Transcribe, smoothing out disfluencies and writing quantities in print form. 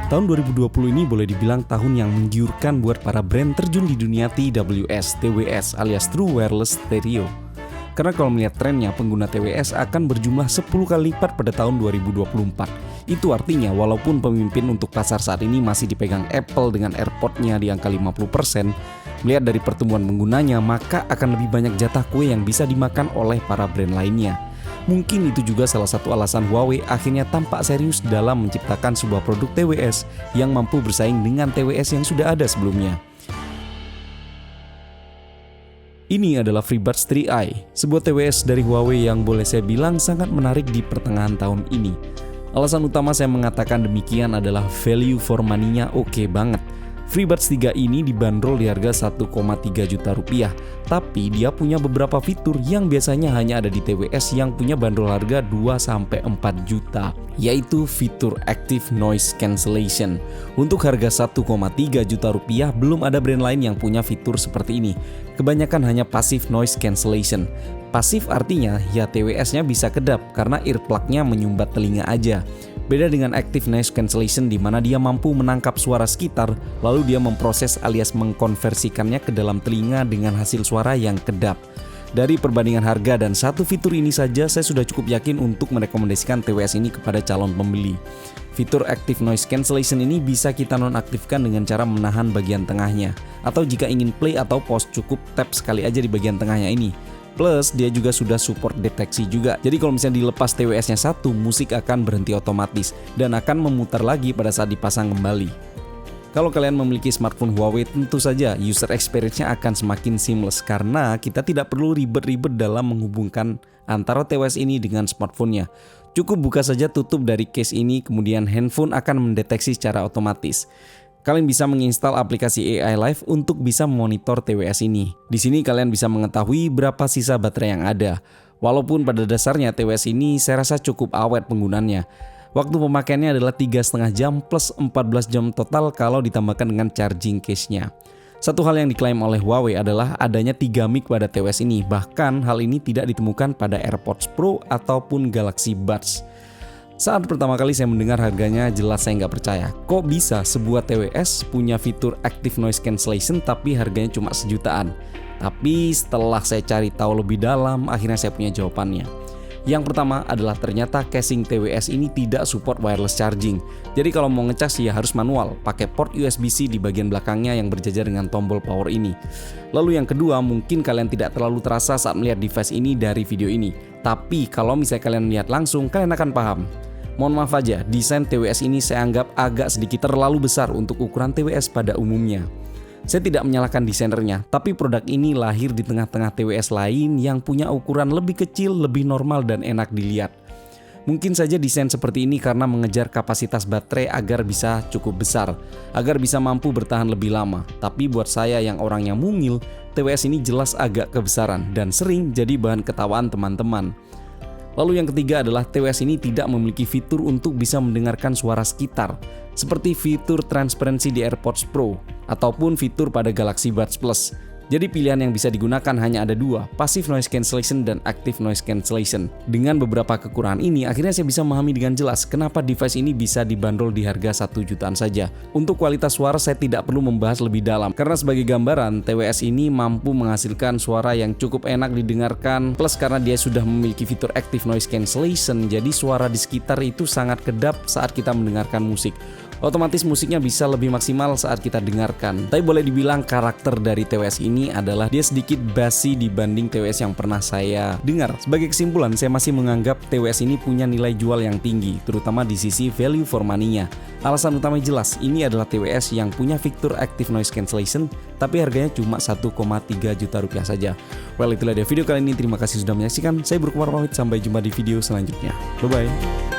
Tahun 2020 ini boleh dibilang tahun yang menggiurkan buat para brand terjun di dunia TWS alias True Wireless Stereo. Karena kalau melihat trennya, pengguna TWS akan berjumlah 10 kali lipat pada tahun 2024. Itu artinya walaupun pemimpin untuk pasar saat ini masih dipegang Apple dengan AirPods-nya di angka 50%, melihat dari pertumbuhan penggunanya maka akan lebih banyak jatah kue yang bisa dimakan oleh para brand lainnya. Mungkin itu juga salah satu alasan Huawei akhirnya tampak serius dalam menciptakan sebuah produk TWS yang mampu bersaing dengan TWS yang sudah ada sebelumnya. Ini adalah FreeBuds 3i, sebuah TWS dari Huawei yang boleh saya bilang sangat menarik di pertengahan tahun ini. Alasan utama saya mengatakan demikian adalah value for money-nya oke banget. FreeBuds 3 ini dibanderol di harga 1,3 juta rupiah, tapi dia punya beberapa fitur yang biasanya hanya ada di TWS yang punya bandrol harga 2-4 juta, yaitu fitur Active Noise Cancellation. Untuk harga 1,3 juta rupiah, belum ada brand lain yang punya fitur seperti ini. Kebanyakan hanya Passive Noise Cancellation. Pasif artinya ya TWS-nya bisa kedap karena earplug-nya menyumbat telinga aja. Beda dengan Active Noise Cancellation di mana dia mampu menangkap suara sekitar, lalu dia memproses alias mengkonversikannya ke dalam telinga dengan hasil suara yang kedap. Dari perbandingan harga dan satu fitur ini saja, saya sudah cukup yakin untuk merekomendasikan TWS ini kepada calon pembeli. Fitur Active Noise Cancellation ini bisa kita nonaktifkan dengan cara menahan bagian tengahnya. Atau jika ingin play atau pause, cukup tap sekali aja di bagian tengahnya ini. Plus dia juga sudah support deteksi juga. Jadi kalau misalnya dilepas TWS-nya satu, musik akan berhenti otomatis dan akan memutar lagi pada saat dipasang kembali. Kalau kalian memiliki smartphone Huawei, tentu saja user experience-nya akan semakin seamless karena kita tidak perlu ribet-ribet dalam menghubungkan antara TWS ini dengan smartphone-nya. Cukup buka saja tutup dari case ini, kemudian handphone akan mendeteksi secara otomatis. Kalian bisa menginstal aplikasi AI Live untuk bisa memonitor TWS ini. Di sini kalian bisa mengetahui berapa sisa baterai yang ada. Walaupun pada dasarnya TWS ini saya rasa cukup awet penggunanya. Waktu pemakaiannya adalah 3,5 jam plus 14 jam total kalau ditambahkan dengan charging case-nya. Satu hal yang diklaim oleh Huawei adalah adanya 3 mic pada TWS ini. Bahkan hal ini tidak ditemukan pada AirPods Pro ataupun Galaxy Buds. Saat pertama kali saya mendengar harganya, jelas saya nggak percaya. Kok bisa sebuah TWS punya fitur Active Noise Cancellation tapi harganya cuma sejutaan? Tapi setelah saya cari tahu lebih dalam, akhirnya saya punya jawabannya. Yang pertama adalah ternyata casing TWS ini tidak support wireless charging. Jadi kalau mau ngecas ya harus manual, pakai port USB-C di bagian belakangnya yang berjajar dengan tombol power ini. Lalu yang kedua, mungkin kalian tidak terlalu terasa saat melihat device ini dari video ini. Tapi kalau misalnya kalian lihat langsung, kalian akan paham. Mohon maaf aja, desain TWS ini saya anggap agak sedikit terlalu besar untuk ukuran TWS pada umumnya. Saya tidak menyalahkan desainernya, tapi produk ini lahir di tengah-tengah TWS lain yang punya ukuran lebih kecil, lebih normal dan enak dilihat. Mungkin saja desain seperti ini karena mengejar kapasitas baterai agar bisa cukup besar, agar bisa mampu bertahan lebih lama. Tapi buat saya yang orangnya mungil, TWS ini jelas agak kebesaran dan sering jadi bahan ketawaan teman-teman. Lalu yang ketiga adalah TWS ini tidak memiliki fitur untuk bisa mendengarkan suara sekitar, seperti fitur transparansi di AirPods Pro ataupun fitur pada Galaxy Buds Plus. Jadi pilihan yang bisa digunakan hanya ada dua, Passive Noise Cancellation dan Active Noise Cancellation. Dengan beberapa kekurangan ini, akhirnya saya bisa memahami dengan jelas kenapa device ini bisa dibanderol di harga 1 jutaan saja. Untuk kualitas suara saya tidak perlu membahas lebih dalam, karena sebagai gambaran, TWS ini mampu menghasilkan suara yang cukup enak didengarkan, plus karena dia sudah memiliki fitur Active Noise Cancellation, jadi suara di sekitar itu sangat kedap saat kita mendengarkan musik. Otomatis musiknya bisa lebih maksimal saat kita dengarkan. Tapi boleh dibilang karakter dari TWS ini adalah dia sedikit basi dibanding TWS yang pernah saya dengar. Sebagai kesimpulan, saya masih menganggap TWS ini punya nilai jual yang tinggi, terutama di sisi value for money-nya. Alasan utama jelas, ini adalah TWS yang punya fitur Active Noise Cancellation, tapi harganya cuma 1,3 juta rupiah saja. Well, itulah dia video kali ini. Terima kasih sudah menyaksikan. Saya Bro Kumar pamit, sampai jumpa di video selanjutnya. Bye-bye.